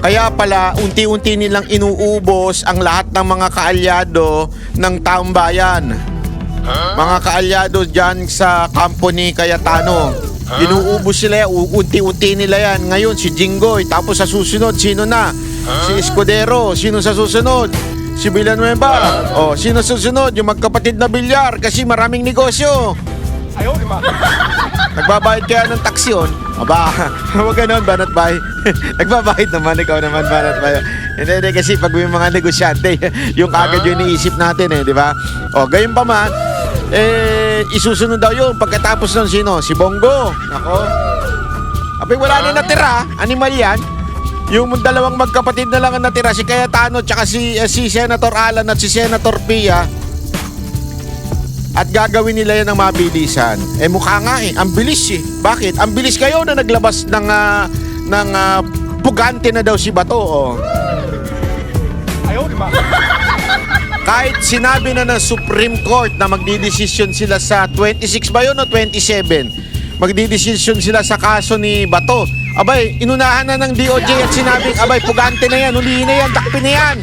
Kaya pala, unti-unti nilang inuubos ang lahat ng mga kaalyado ng taong bayan. Mga kaalyado dyan sa kampo ni Cayetano. Inuubos sila yan, unti-unti nila yan. Ngayon, si Jinggoy. Tapos sa susunod, sino na? Si Escudero. Sino sa susunod? Si Villanueva. O, sino susunod? Yung magkapatid na bilyar kasi maraming negosyo. Ayaw, di ba? Nagbabayad kaya ng tax yun? Aba, huwag ganon, banat bay. Nagbabayad naman, ikaw naman, banat bay. Hindi, kasi pag may mga negosyante, yung kagad yung iniisip natin di ba? O, gayon pa man, isusunod daw yun pagkatapos ng sino? Si Bongo. Ako. Abay, wala na natira, animal yan. Yung dalawang magkapatid na lang ang natira, si Cayetano tsaka si Senator Alan at si Senator Pia. At gagawin nila yan ng mabilisan. Mukha nga ang bilis Bakit? Ang bilis kayo na naglabas ng pugante na daw si Bato. Ayaw, di ba? Kahit sinabi na ng Supreme Court na magdidesisyon sila sa 26 ba yun o 27? Magdidesisyon sila sa kaso ni Bato. Abay, inunahan na ng DOJ at sinabing, abay, pugante na yan, hulihin na yan, takpin na yan.